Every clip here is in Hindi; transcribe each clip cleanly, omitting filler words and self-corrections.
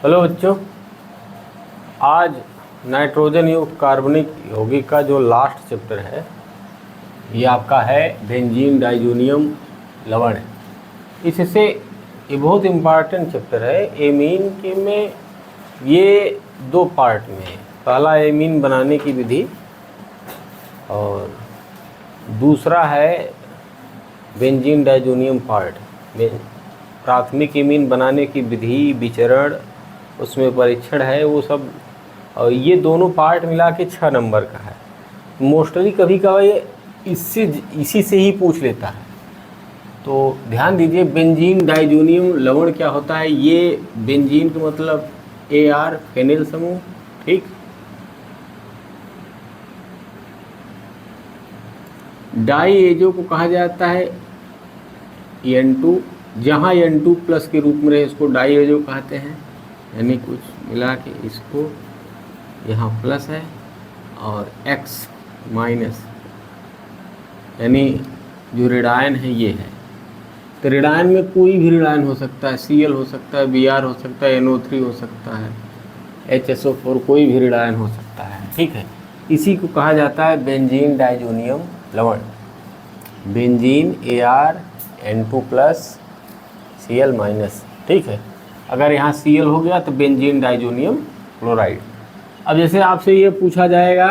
हेलो बच्चों, आज नाइट्रोजन युक्त कार्बनिक यौगिक का जो लास्ट चैप्टर है ये आपका है बेंजीन डाइजोनियम लवण। इससे ये बहुत इम्पॉर्टेंट चैप्टर है। एमीन के में ये दो पार्ट में है। पहला एमीन बनाने की विधि और दूसरा है बेंजीन डाइजोनियम पार्ट। प्राथमिक एमीन बनाने की विधि, विचरण, उसमें परीक्षण है वो सब, और ये दोनों पार्ट मिला के 6 नंबर का है। मोस्टली कभी कभी इसी से ही पूछ लेता है। तो ध्यान दीजिए, बेंजीन डाइजोनियम लवण क्या होता है। ये बेंजीन का मतलब AR फेनिल समूह, ठीक। डाई एजो को कहा जाता है N2, जहाँ N2 प्लस के रूप में रहे इसको डाई एजो कहते हैं। यानी कुछ मिला के इसको यहाँ प्लस है और X माइनस, यानी जो रेडायन है ये है। तो रेडायन में कोई भी रेडायन हो सकता है, Cl हो सकता है, Br हो सकता है, NO3 हो सकता है, HSO4, कोई भी रेडायन हो सकता है, ठीक है। इसी को कहा जाता है बेंजीन डाइजोनियम लवण। Benzene AR N2 plus Cl minus, ठीक है। अगर यहाँ Cl हो गया तो बेंजीन डाइजोनियम क्लोराइड। अब जैसे आपसे ये पूछा जाएगा,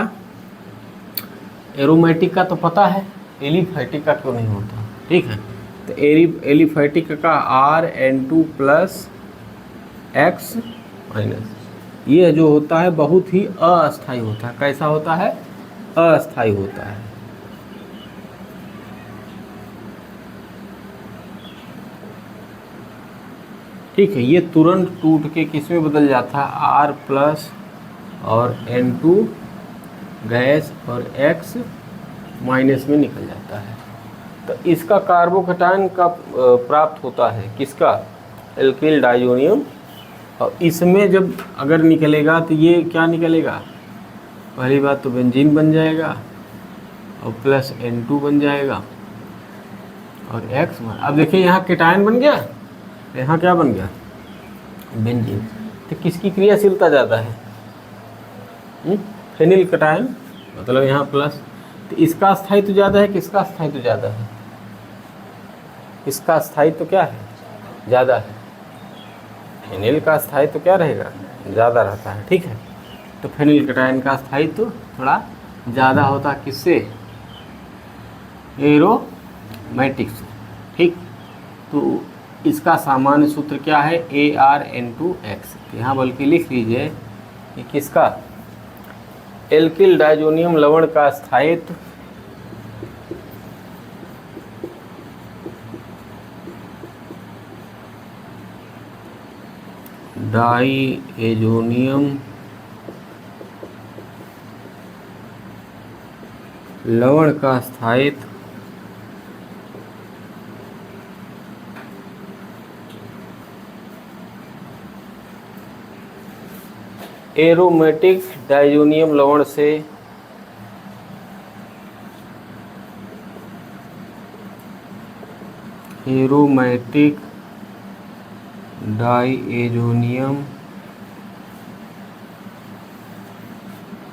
एरोमेटिक का तो पता है, एलिफैटिक का क्यों नहीं होता, ठीक है। तो एलिफैटिक का RN2 प्लस X माइनस, ये जो होता है बहुत ही अस्थायी होता है। कैसा होता है? अस्थायी होता है। ठीक है, ये तुरंत टूट के किस में बदल जाता है? R प्लस और N2 गैस और X माइनस में निकल जाता है। तो इसका कार्बोकैटायन का प्राप्त होता है किसका? Alkyl diazonium. और इसमें जब अगर निकलेगा तो ये क्या निकलेगा? पहली बात तो बेंजीन बन जाएगा और प्लस N2 बन जाएगा और X। अब देखिए यहाँ केटायन बन गया, यहाँ क्या बन गया? बेंजीन। तो किसकी क्रियाशीलता ज़्यादा है? फेनिल कटायन, मतलब यहाँ प्लस। तो इसका स्थायित्व ज़्यादा है, किसका स्थायित्व ज़्यादा है? इसका स्थायित्व क्या है? ज़्यादा है। फेनिल का स्थायित्व क्या रहेगा? ज़्यादा रहता है, ठीक है। तो फेनिल कटायन का स्थायित्व थोड़ा ज़्यादा होता है किससे? एरोमेटिक से, ठीक। तो इसका सामान्य सूत्र क्या है? ArN2X। यहाँ बल्कि लिख लीजिए कि किसका? एल्किल डाइजोनियम लवण का स्थायित्व डाइएजोनियम लवण का स्थायित्व एरोमेटिक डाइजोनियम लवण से एरोमेटिक डाइएजोनियम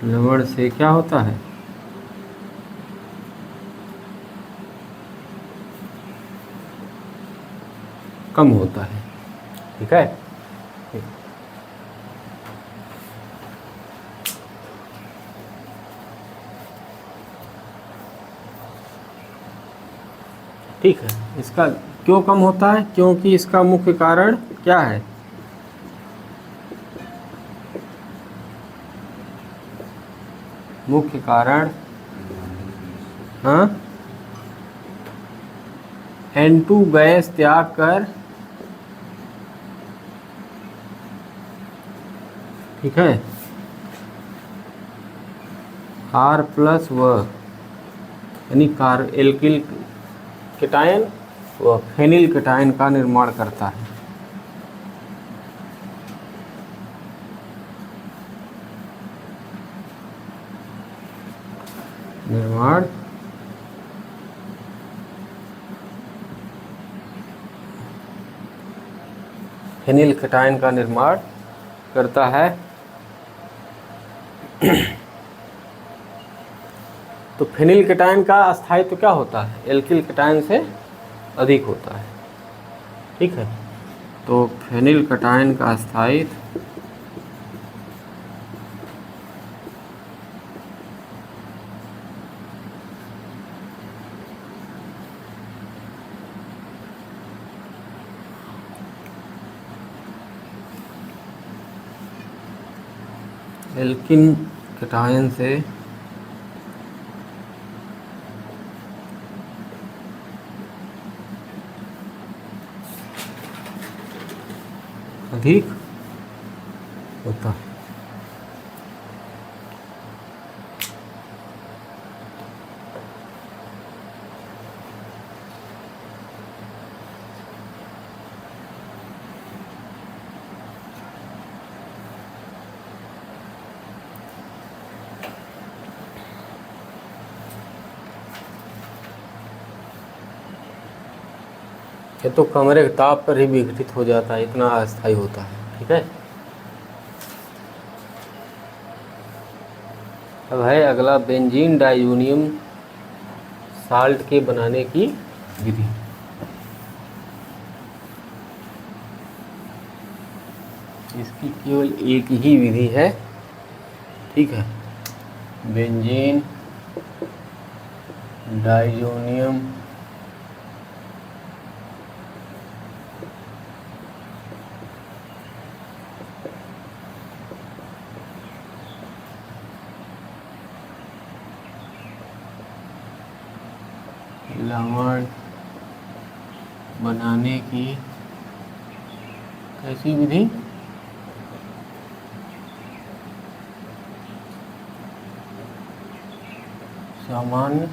लवण से क्या होता है? कम होता है, ठीक है। ठीक है, इसका क्यों कम होता है? क्योंकि इसका मुख्य कारण क्या है? मुख्य कारण N2 गैस त्याग कर, ठीक है, R प्लस व यानी एल्किल केटायन व फेनिल केटायन का निर्माण करता है। निर्माण फेनिल केटायन का निर्माण करता है तो फिनिल केटायन का स्थायित्व क्या होता है? एल्किल केटायन से अधिक होता है। ठीक है, तो फिनिल केटायन का स्थायित्व एल्किन केटायन से अधिक होता है। ये तो कमरे के ताप पर ही विघटित हो जाता है, इतना अस्थायी होता है। ठीक है, अब है अगला बेंजीन डाइजोनियम साल्ट के बनाने की विधि। इसकी केवल एक ही विधि है। ठीक है, बेंजीन डाइजोनियम लवण बनाने की कैसी विधि? सामान्य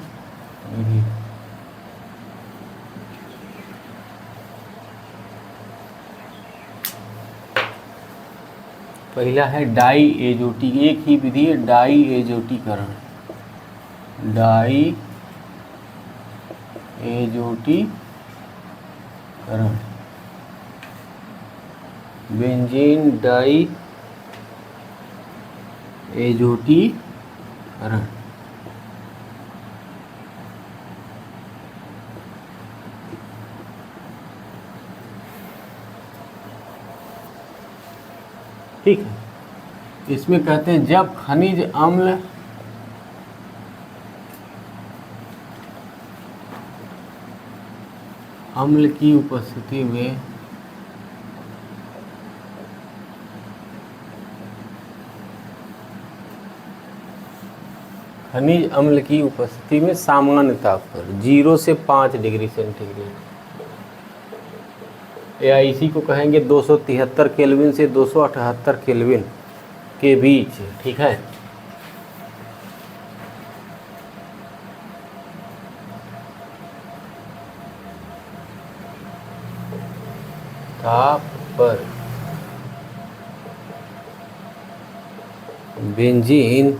विधि। पहला है डाई एजोटी, एक ही विधि है डाई एजोटीकरण। डाई एजोटीकरण, बेंजीन डाई एजोटीकरण। ठीक है, इसमें कहते हैं जब खनिज अम्ल की उपस्थिति में खनिज अम्ल की उपस्थिति में सामान्य ताप पर 0 से 5 डिग्री सेंटीग्रेड, या इसी को कहेंगे 273 केल्विन से 278 केल्विन के बीच। ठीक है, ताप पर बेंजीन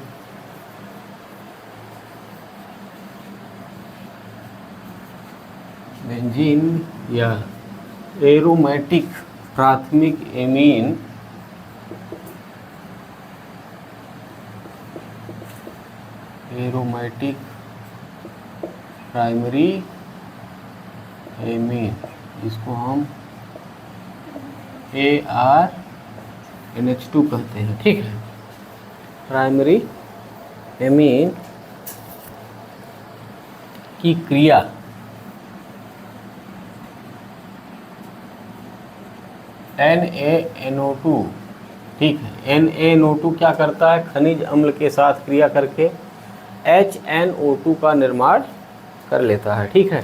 या एरोमेटिक प्राथमिक एमीन एरोमेटिक प्राइमरी एमीन, इसको हम ArNH2 कहते हैं। ठीक है, प्राइमरी एमीन की क्रिया NaNO2। ठीक है, NaNO2 क्या करता है? खनिज अम्ल के साथ क्रिया करके HNO2 का निर्माण कर लेता है। ठीक है,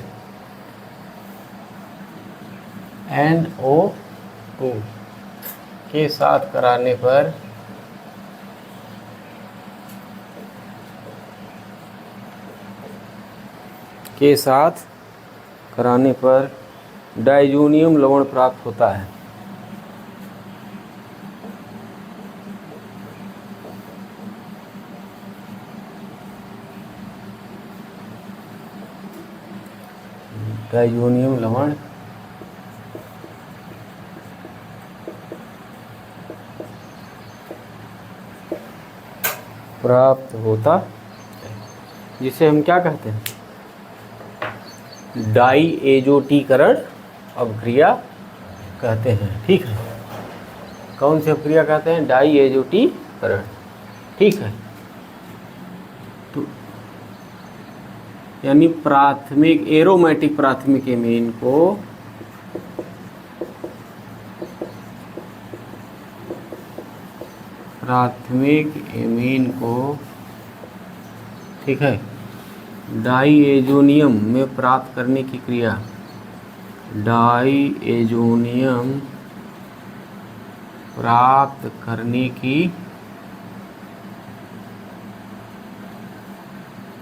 NO2 के साथ कराने पर डाइजोनियम लवण प्राप्त होता है। डाइजोनियम लवण प्राप्त होता है, जिसे हम क्या कहते हैं, डाईएजोटीकरण अभिक्रिया कहते हैं। ठीक है, कौन सी अभिक्रिया कहते हैं, डाईएजोटीकरण। ठीक है, तो यानी प्राथमिक एरोमेटिक प्राथमिक एमीन को ठीक है डाईएजोनियम में प्राप्त करने की क्रिया, डाईएजोनियम प्राप्त करने की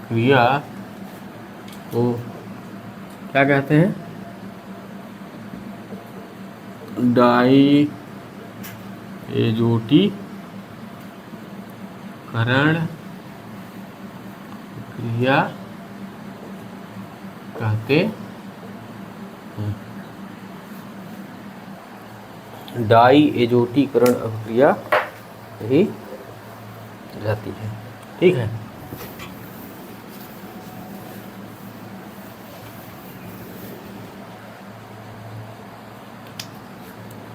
क्रिया को क्या कहते हैं, डाईएजोटीकरण क्रिया कहते हैं। डाईएजोटीकरण अभिक्रिया कही जाती है। ठीक है,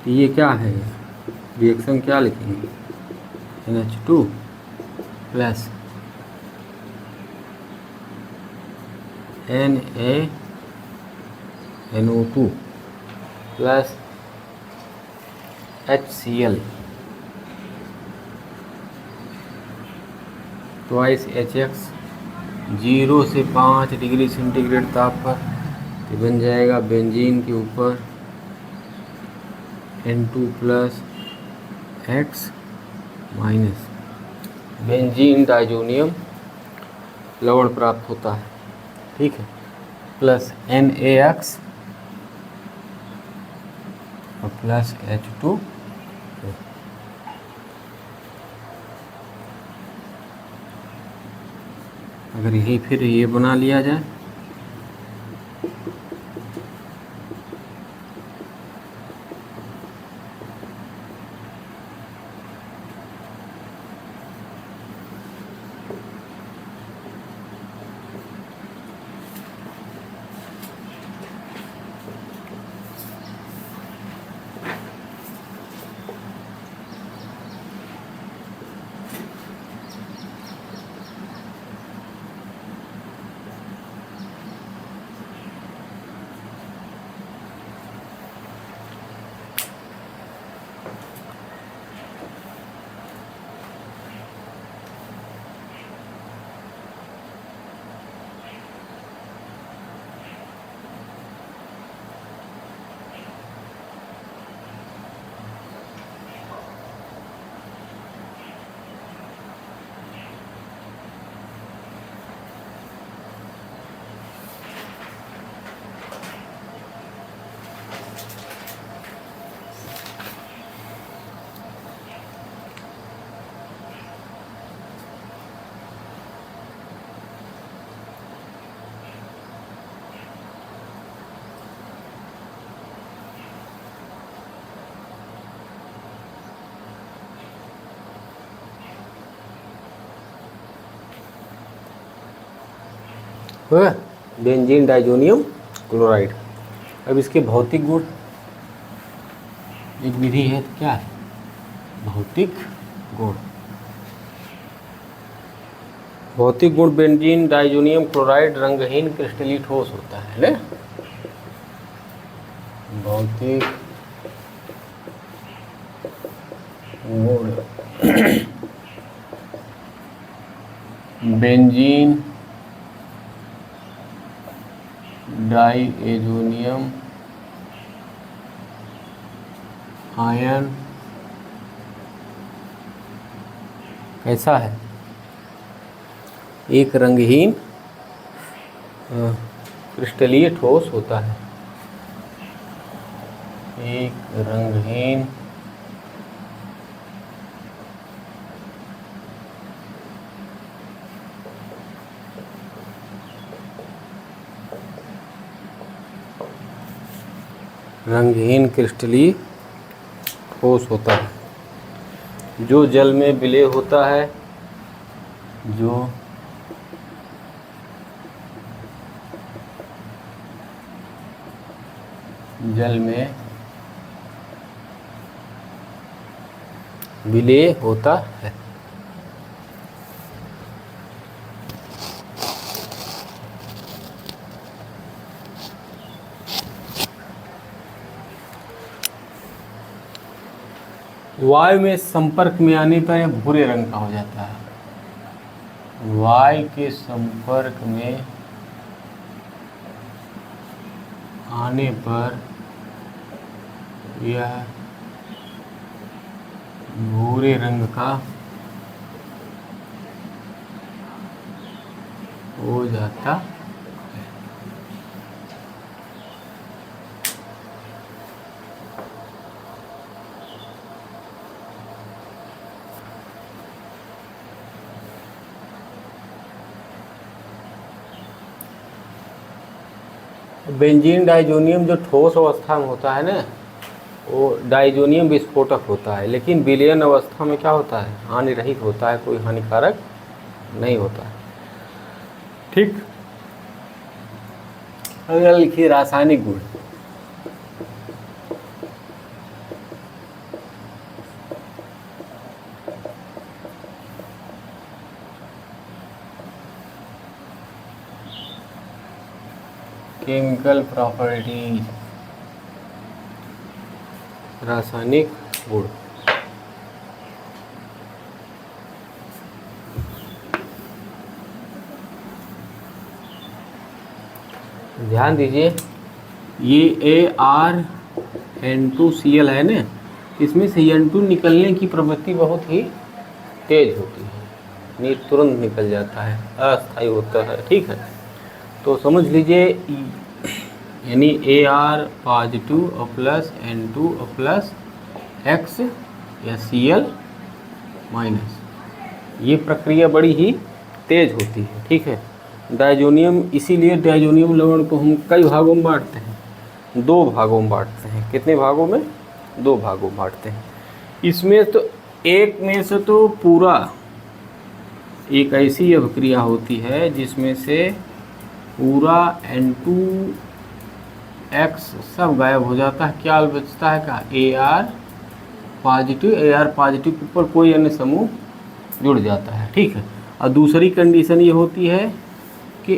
तो ये क्या है, रिएक्शन क्या लिखेंगे, NH2 plus NaNO2 plus HCl twice HX 0 से 5 डिग्री सेंटीग्रेड ताप पर ये बन जाएगा बेंजीन के ऊपर N2 plus X minus benzene diazonium लवण प्राप्त होता है। ठीक है, प्लस NaX और प्लस H2। अगर यही फिर ये बना लिया जाए, बेंजीन डाइजोनियम क्लोराइड। अब इसके भौतिक गुण, एक विधि है, तो क्या है, भौतिक गुण। भौतिक गुण बेंजीन डाइजोनियम क्लोराइड रंगहीन क्रिस्टलीय ठोस होता है ना। भौतिक गुण बेंजीन डाइएजोनियम आयन कैसा है, एक रंगहीन क्रिस्टलीय ठोस होता है, एक रंगहीन रंगहीन क्रिस्टलीय ठोस होता है, जो जल में विलय होता है जो जल में विलेय होता है। वायु में संपर्क में आने पर यह भूरे रंग का हो जाता है। वायु के संपर्क में आने पर यह भूरे रंग का हो जाता है। बेंजीन डाइजोनियम जो ठोस अवस्था में होता है ना, वो डाइजोनियम विस्फोटक होता है, लेकिन विलयन अवस्था में क्या होता है, हानि रहित होता है, कोई हानिकारक नहीं होता है। ठीक। अगला लिखिए रासायनिक गुण। केमिकल प्रॉपर्टीज, रासायनिक गुण। ध्यान दीजिए, ये ArN2Cl है ना, इसमें से N2 निकलने की प्रवृत्ति बहुत ही तेज होती है, नहीं तुरंत निकल जाता है, अस्थायी होता है। ठीक है, तो समझ लीजिए, यानी Ar पॉजिटिव और प्लस N2 और प्लस X या Cl माइनस, ये प्रक्रिया बड़ी ही तेज होती है। ठीक है, डाइजोनियम, इसीलिए डाइजोनियम लवण को हम कई भागों में बांटते हैं, 2 भागों में बांटते हैं। कितने भागों में? 2 भागों में बांटते हैं। इसमें तो एक में से तो पूरा एक ऐसी अभिक्रिया होती है जिसमें से पूरा N2X सब गायब हो जाता है। क्या बचता है? का Ar पॉजिटिव के ऊपर कोई अन्य समूह जुड़ जाता है। ठीक है, और दूसरी कंडीशन ये होती है कि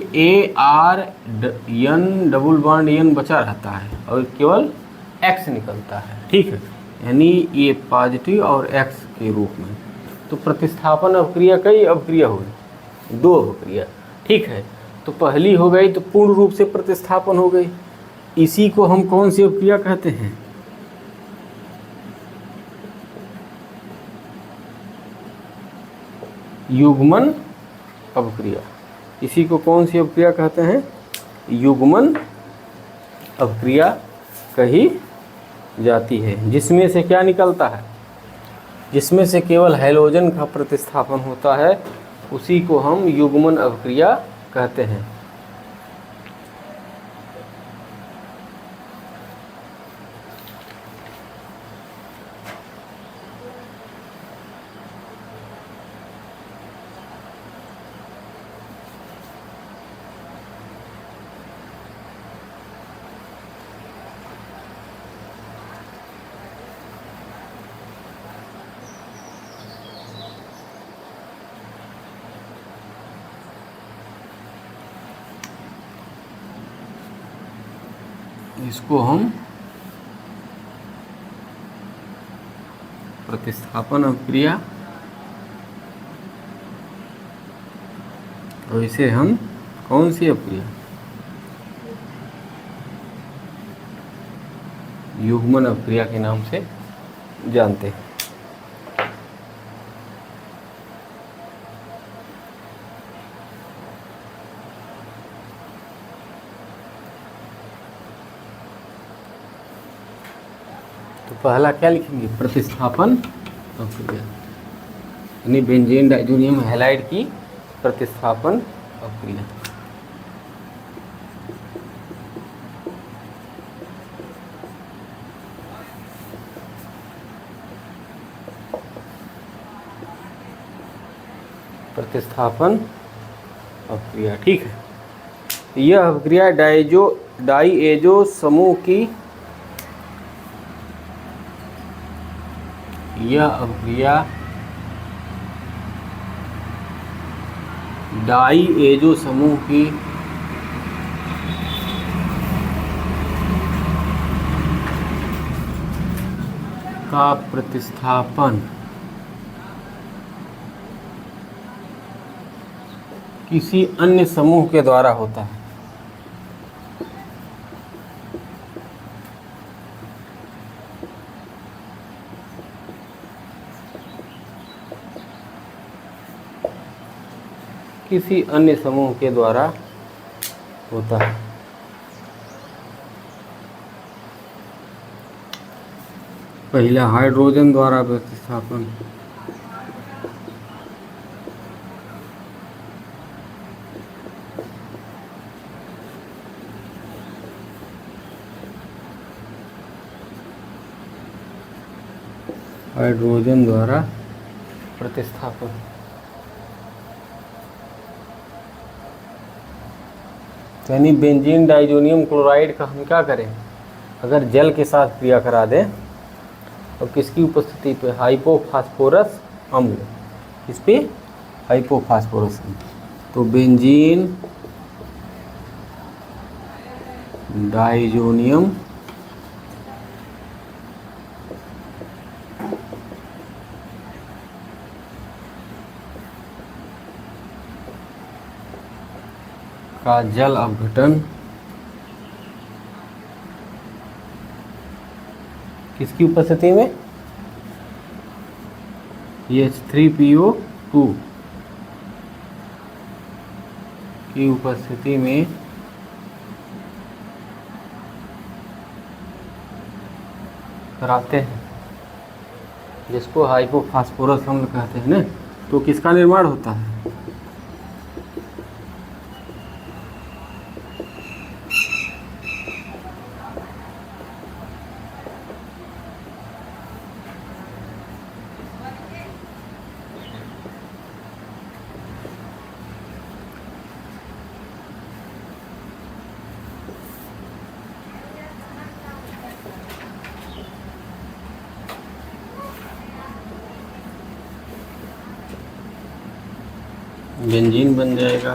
ArN डबल बॉन्ड N बचा रहता है और केवल X निकलता है। ठीक है, यानी ये पॉजिटिव और X के रूप में। तो प्रतिस्थापन अभिक्रिया कई अभिक्रिया हुई, 2 अभिक्रिया। ठीक है, तो पहली हो गई तो पूर्ण रूप से प्रतिस्थापन हो गई, इसी को हम कौन सी अभिक्रिया कहते हैं? युग्मन अभिक्रिया। इसी को कौन सी अभिक्रिया कहते हैं? युग्मन अभिक्रिया कही जाती है। जिसमें से क्या निकलता है? जिसमें से केवल हैलोजन का प्रतिस्थापन होता है, उसी को हम युग्मन अभिक्रिया कहते हैं। इसको हम प्रतिस्थापन अभिक्रिया, और इसे हम कौन सी अभिक्रिया? युग्मन अभिक्रिया के नाम से जानते हैं। तो पहला क्या लिखेंगे? प्रतिस्थापन अभिक्रिया, यानी बेंजीन डाइजोनियम हैलाइड की प्रतिस्थापन अभिक्रिया। प्रतिस्थापन अपक्रिया। ठीक है, यह अपक्रिया डाईएजो समूह की डाईएजो समूह की का प्रतिस्थापन किसी अन्य समूह के द्वारा होता है। किसी अन्य समूह के द्वारा होता है। पहला हाइड्रोजन द्वारा प्रतिस्थापन, हाइड्रोजन द्वारा प्रतिस्थापन। यानी बेंजीन डाइजोनियम क्लोराइड का हम क्या करें, अगर जल के साथ क्रिया करा दें तो किसकी उपस्थिति पे, हाइपोफास्फोरस अम्ल, किस पे, हाइपोफास्फोरस अम्ल। तो बेंजीन डाइजोनियम का जल अपघटन किसकी उपस्थिति में, H3PO2 की उपस्थिति में कराते हैं, जिसको हाइपोफास्फोरस अम्ल कहते हैं ना। तो किसका निर्माण होता है, बेंजीन बन जाएगा।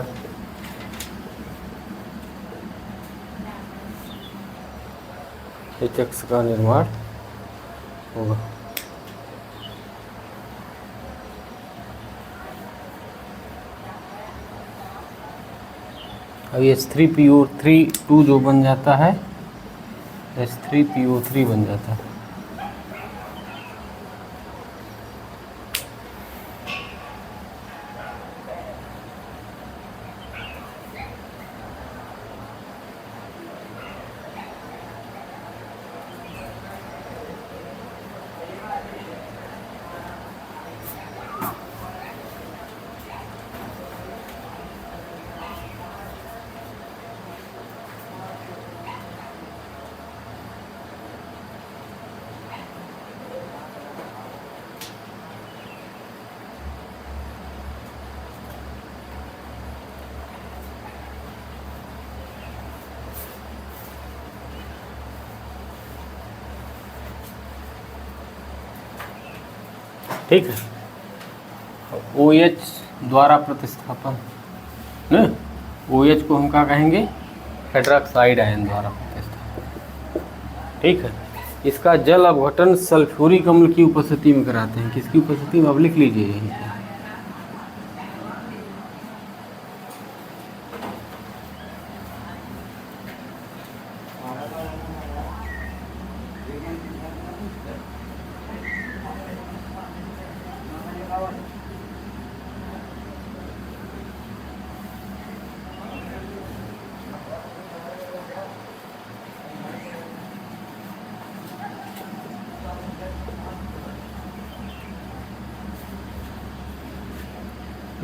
HX का निर्माण होगा। अब H3PO3 जो बन जाता है, H3PO3 बन जाता है। ठीक है, OH द्वारा प्रतिस्थापन न, OH को हम क्या कहेंगे, हाइड्रोक्साइड आयन द्वारा प्रतिस्थापन। ठीक है, इसका जल अपघटन सल्फ्यूरिक अम्ल की उपस्थिति में कराते हैं। किसकी उपस्थिति में, आप लिख लीजिए यहीं पे।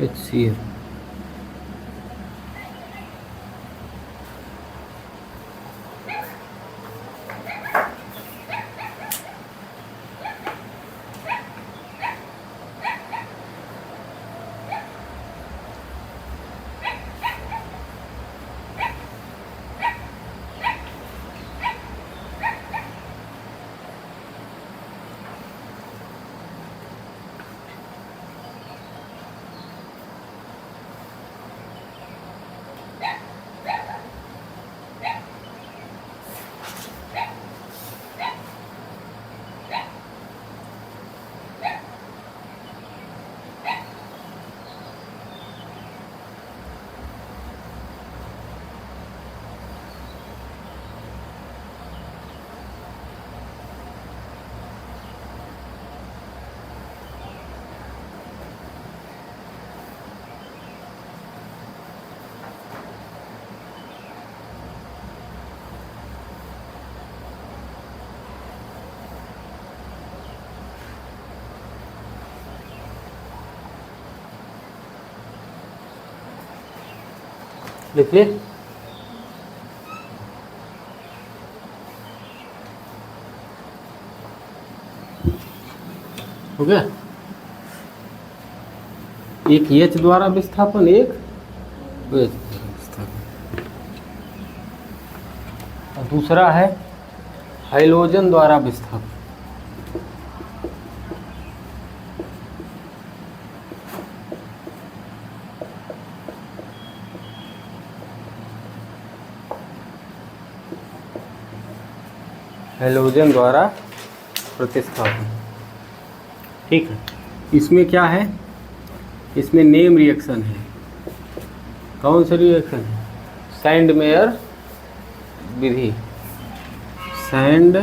HCl देखिए हो गया। एक एच द्वारा विस्थापन, एक OH द्वारा विस्थापन, और दूसरा है हाइड्रोजन द्वारा विस्थापन। हाइड्रोजन द्वारा प्रतिस्थापन, ठीक है। इसमें क्या है, इसमें नेम रिएक्शन है। कौन सा रिएक्शन है? सैंड मेयर विधि, सैंड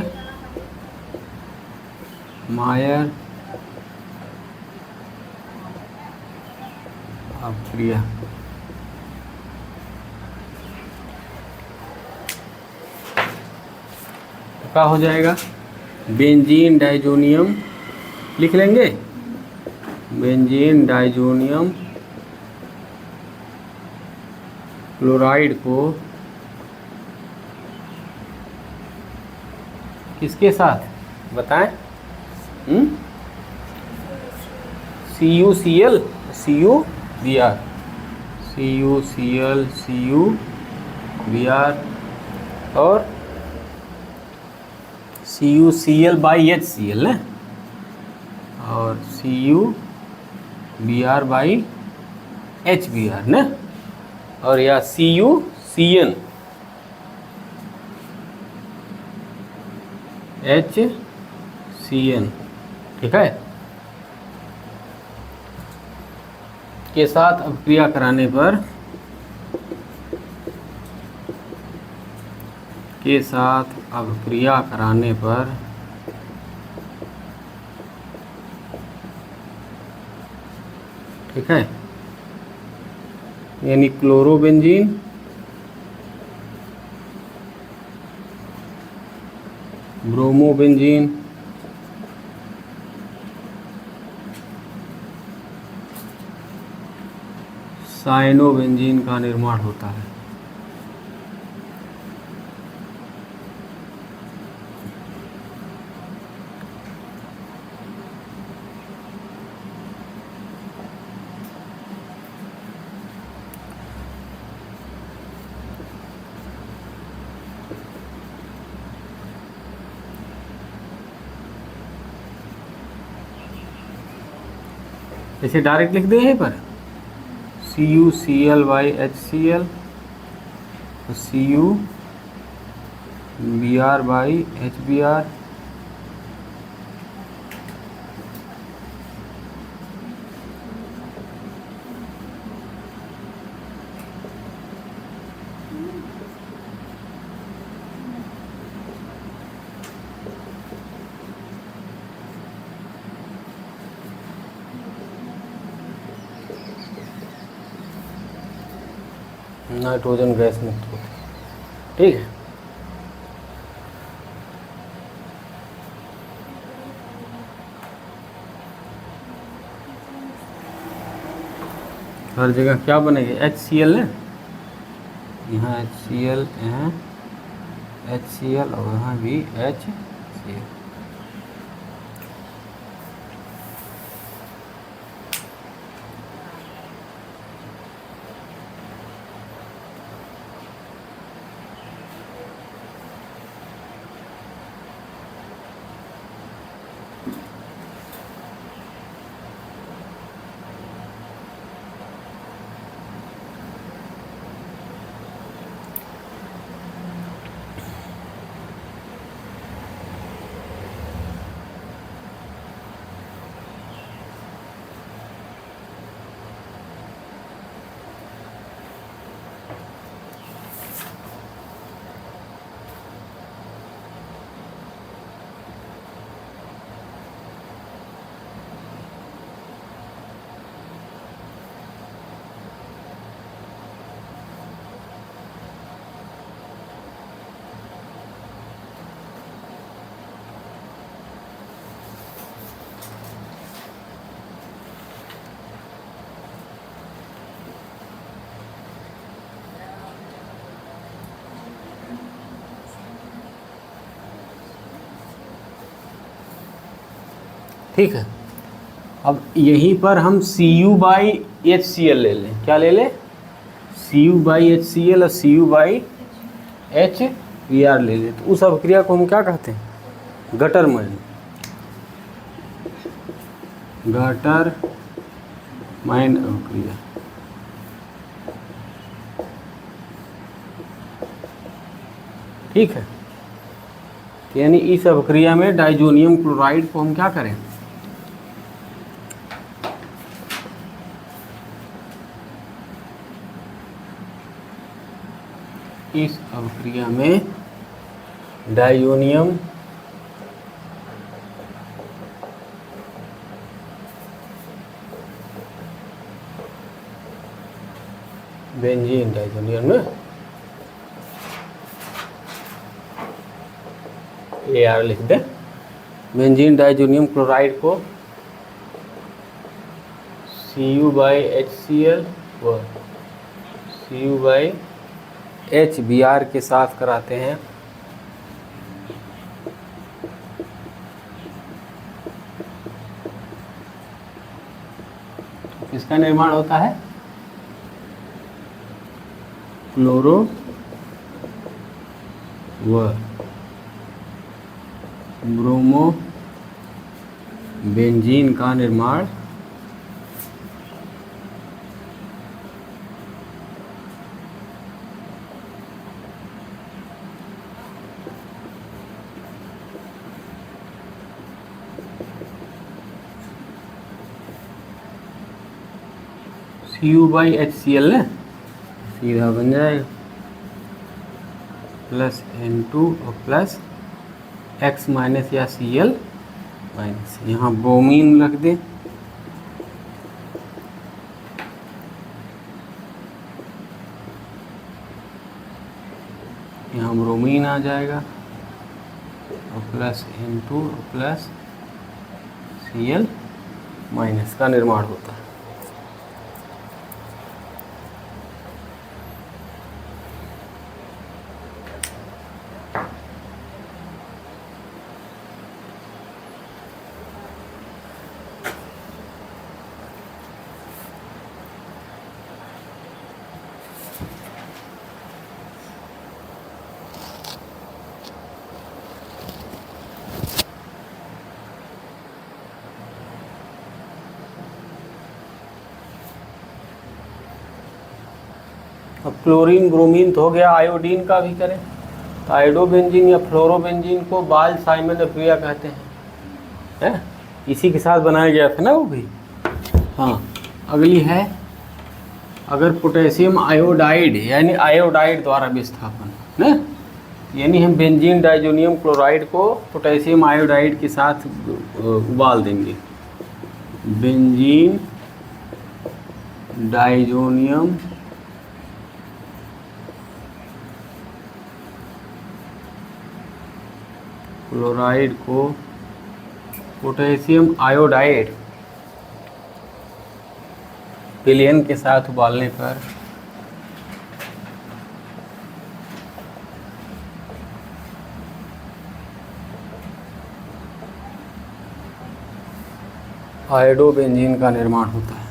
मायर अभिक्रिया। क्या हो जाएगा? बेंजीन डाइजोनियम लिख लेंगे, बेंजीन डाइजोनियम क्लोराइड को किसके साथ बताएं? CuCl, CuBr, CuCl, CuBr और CuCl/HCl ना, और CuBr/HBr ना, और या CuCN HCN, ठीक है। के साथ अभिक्रिया कराने पर, के साथ अभिक्रिया कराने पर ठीक है, यानी क्लोरोबेंजीन ब्रोमोबेंजीन साइनोबेंजीन का निर्माण होता है। इसे डायरेक्ट लिख दें यहीं पर, CuCl/HCl, CuBr/HBr, नाइट्रोजन गैस मुक्त होती है, ठीक है। हर जगह क्या बनेगी? HCl है, यहाँ HCl, यहाँ HCl और यहाँ भी HCl। ठीक है। अब यहीं पर हम Cu/HCl ले लें। क्या ले लें? Cu/HCl और Cu/HBr ले लें। तो उस अभिक्रिया को हम क्या कहते हैं? गटरमैन अभिक्रिया। ठीक है। यानी इस अभिक्रिया में डाइजोनियम क्लोराइड को हम क्या करें? इस अभिक्रिया में डाइजोनियम बेंजीन डाइजोनियम में AR लिख दें। बेंजीन डाइजोनियम क्लोराइड को Cu/HCl व Cu/HBr के साथ कराते हैं। इसका निर्माण होता है क्लोरो व ब्रोमो बेंजीन का निर्माण Cu/HCl ने सीधा बन जाएगा प्लस N2 और प्लस X माइनस या Cl माइनस। यहाँ ब्रोमीन रख दें। यहाँ ब्रोमीन आ जाएगा और प्लस N2 और प्लस Cl माइनस का निर्माण होता है। अब क्लोरीन ब्रोमीन तो हो गया, आयोडीन का भी करें तो आयोडोबेंजीन या फ्लोरोबेंजीन को बाल साइमन अभिक्रिया कहते हैं। इसी के साथ बनाया गया था ना वो भी। हाँ, अगली है अगर पोटेशियम आयोडाइड यानी आयोडाइड द्वारा विस्थापन ना, यानी हम बेंजीन डाइजोनियम क्लोराइड को पोटेशियम आयोडाइड के साथ उबाल देंगे। बेंजीन डाइजोनियम क्लोराइड को पोटेशियम आयोडाइड विलयन के साथ उबालने पर आयोडोबेंजीन का निर्माण होता है।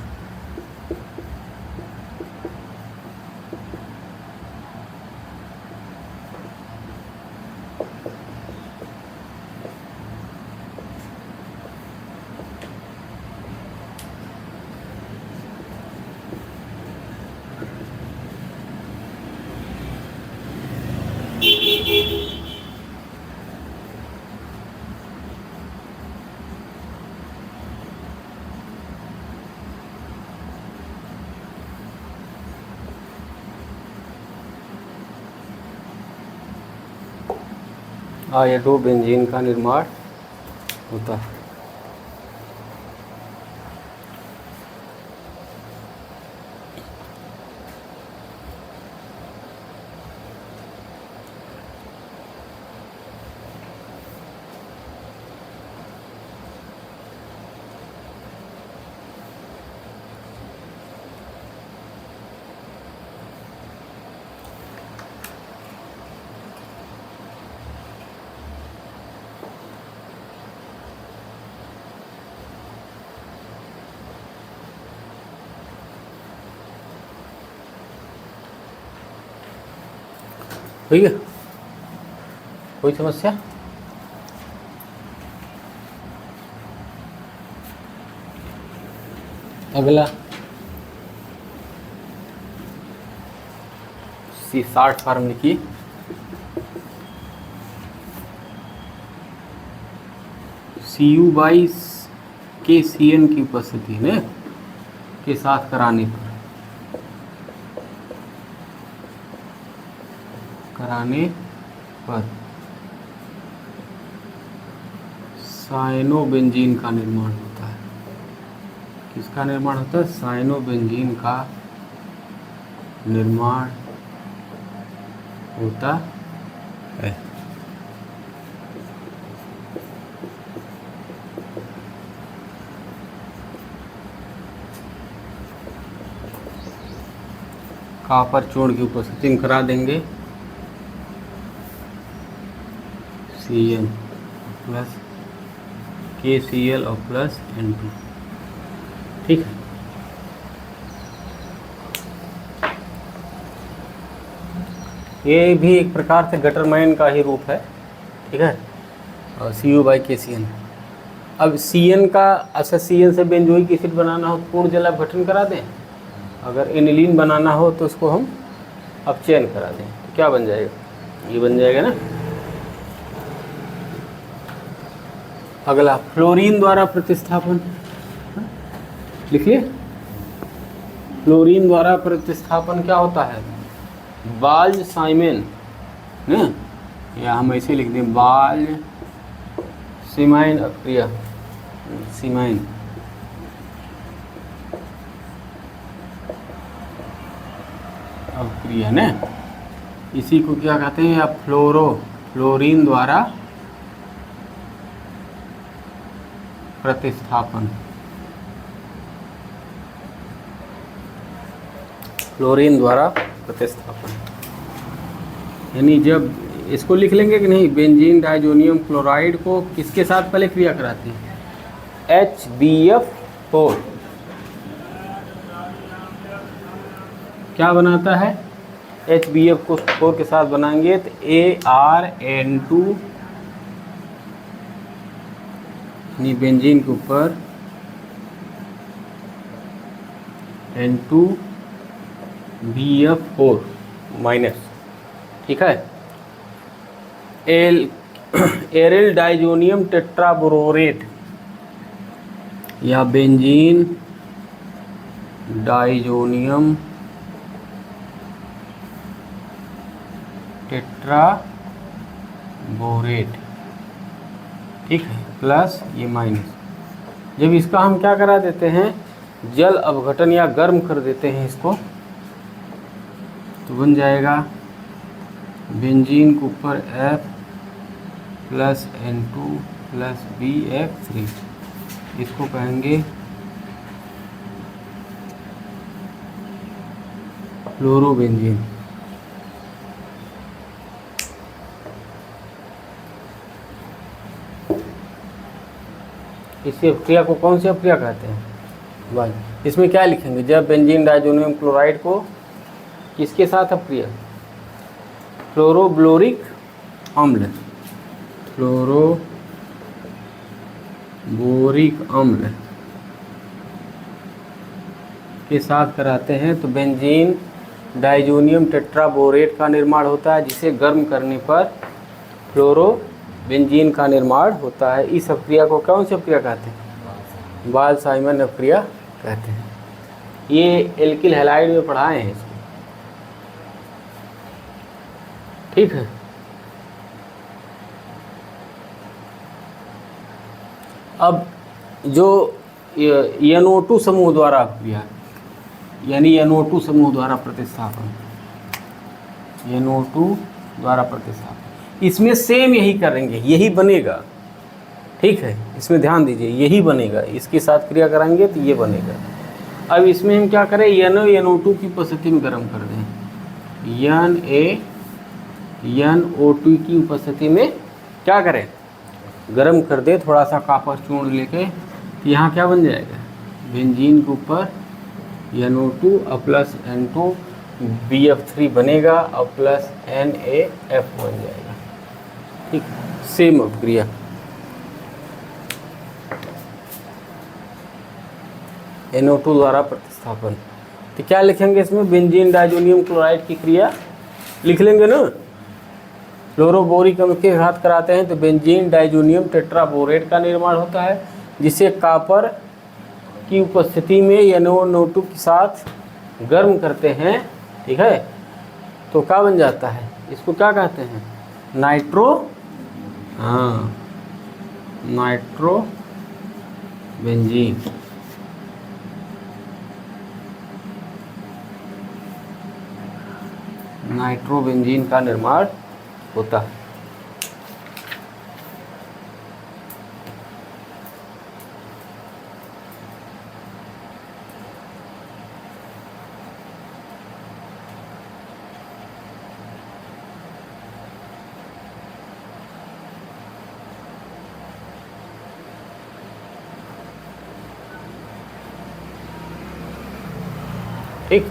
आयोडोबेंजीन का निर्माण होता है। ठीक है, कोई समस्या? अगला C60 फार्म लिखिए। Cu/Kcn की उपस्थिति में के साथ कराने पर साइनोबेंजीन का निर्माण होता है। किसका निर्माण होता है? साइनोबेंजीन का निर्माण होता है। कॉपर चूर्ण की उपस्थिति में करा देंगे Cn प्लस KCl और प्लस N2। ठीक है, ये भी एक प्रकार से गटरमैन का ही रूप है। ठीक है, और Cu/Kcn। अब Cn का अच्छा, Cn से बेंजोइक एसिड बनाना हो तो पूर्ण जल अपघटन करा दें। अगर एनिलीन बनाना हो तो उसको हम अपचयन करा दें, तो क्या बन जाएगा? ये बन जाएगा ना। अगला फ्लोरीन द्वारा प्रतिस्थापन लिखिए। फ्लोरीन द्वारा प्रतिस्थापन क्या होता है? बाल्ज-साइमन ना, या हम ऐसे लिख दें बाल्ज-साइमन अक्रिया, सीमाइन अक्रिया ने, इसी को क्या कहते हैं? या फ्लोरीन द्वारा प्रतिस्थापन। फ्लोरीन द्वारा प्रतिस्थापन यानी जब इसको लिख लेंगे कि नहीं, बेंजीन डाइजोनियम क्लोराइड को किसके साथ पहले क्रिया कराते हैं? HBF4 क्या बनाता है? HBF को 4 के साथ बनाएंगे तो ArN2 बेंजीन के ऊपर N2BF4 माइनस। ठीक है, एरिल डाइजोनियम टेट्राबोरेट या बेंजीन डाइजोनियम टेट्राबोरेट। ठीक है, प्लस ये माइनस। जब इसका हम क्या करा देते हैं? जल अपघटन या गर्म कर देते हैं इसको, तो बन जाएगा बेंजीन के ऊपर F plus N2 plus BF3। इसको कहेंगे फ्लोरोबेंजीन। इस अपक्रिया को कौन सी अपक्रिया कहते हैं? भाई इसमें क्या लिखेंगे? जब बेंजीन डाइजोनियम क्लोराइड को किसके साथ अपक्रिया? फ्लोरोब्लोरिक अम्ल, फ्लोरोबोरिक अम्ल के साथ कराते हैं तो बेंजीन डाइजोनियम टेट्राबोरेट का निर्माण होता है, जिसे गर्म करने पर फ्लोरोबेंजीन का निर्माण होता है। इस अपक्रिया को कौन सी अपक्रिया कहते हैं? बाल्ज-साइमन अपक्रिया कहते हैं। ये एल्किल हैलाइड में पढ़ाए हैं इसको। ठीक है, अब जो NO2 समूह द्वारा अपक्रिया यानी NO2 समूह द्वारा प्रतिस्थापन, NO2 द्वारा प्रतिस्थापन, इसमें सेम यही करेंगे, यही बनेगा। ठीक है, इसमें ध्यान दीजिए, यही बनेगा। इसके साथ क्रिया कराएंगे तो ये बनेगा। अब इसमें हम क्या करें? NO2 की उपस्थिति में गर्म कर दें। NO2 की उपस्थिति में क्या करें? गर्म कर दे। थोड़ा सा कॉपर चूर्ण लेके, तो यहाँ क्या बन जाएगा? बेंजीन के ऊपर NO2 प्लस N2 BF3 बनेगा और प्लस NaF बन जाएगा। ठीक, सेम अपक्रिया। NO2 द्वारा प्रतिस्थापन। तो क्या लिखेंगे इसमें? बेंजीन डाइजोनियम क्लोराइड की क्रिया लिख लेंगे ना। फ्लोरोबोरिक अम्ल के घात कराते हैं तो बेंजीन डाइजोनियम टेट्राबोरेट का निर्माण होता है, जिसे कॉपर की उपस्थिति में NO2 के साथ गर्म करते हैं। ठीक है, तो क्या बन जाता है? इसको क्या कहते हैं? नाइट्रो, हाँ, नाइट्रो बेंजीन। नाइट्रोबेंजीन का निर्माण होता है। ठीक,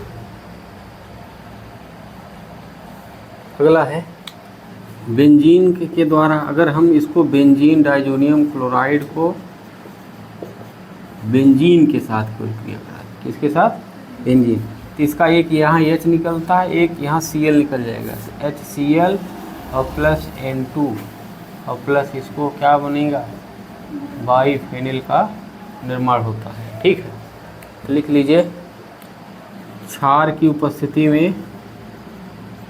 अगला है बेंजीन के द्वारा, अगर हम इसको बेंजीन डाइजोनियम क्लोराइड को बेंजीन के साथ कोई क्रिया कराएं, किसके साथ? बेंजीन। तो इसका एक यहाँ H निकलता है, एक यहाँ Cl निकल जाएगा, HCl और प्लस N2 और प्लस इसको क्या बनेगा? बाईफेनिल का निर्माण होता है। ठीक है, तो लिख लीजिए क्षार की उपस्थिति में,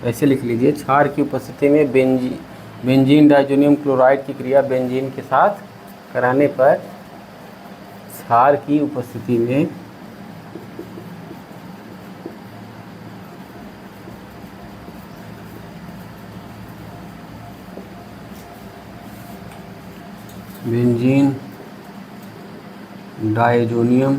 ऐसे लिख लीजिए, क्षार की उपस्थिति में बेंजीन डाइजोनियम क्लोराइड की क्रिया बेंजीन के साथ कराने पर क्षार की उपस्थिति में बेंजीन डाइजोनियम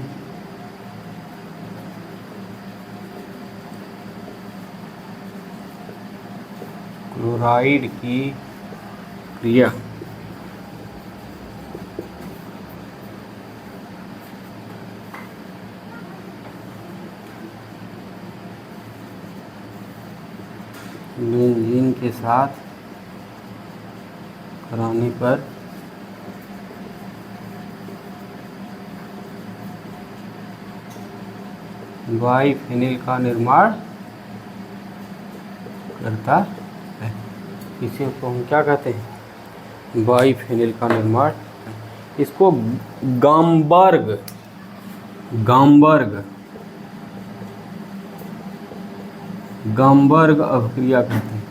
क्लोराइड की क्रिया बेंजीन के साथ कराने पर बाईफेनिल का निर्माण करता है। इसी को हम क्या कहते हैं? बाईफेनिल का निर्माण। इसको गामबर्ग अभिक्रिया कहते हैं।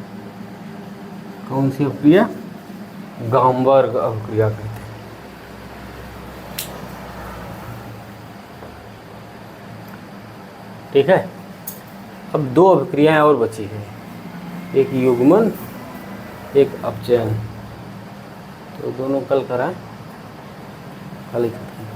कौन सी अभिक्रिया? गामबर्ग अभिक्रिया कहते हैं। ठीक है, अब दो अभिक्रियाएं और बची हैं, एक युग्मन, एक अपचयन। तो दोनों कल कराएं, कल ही खत्म।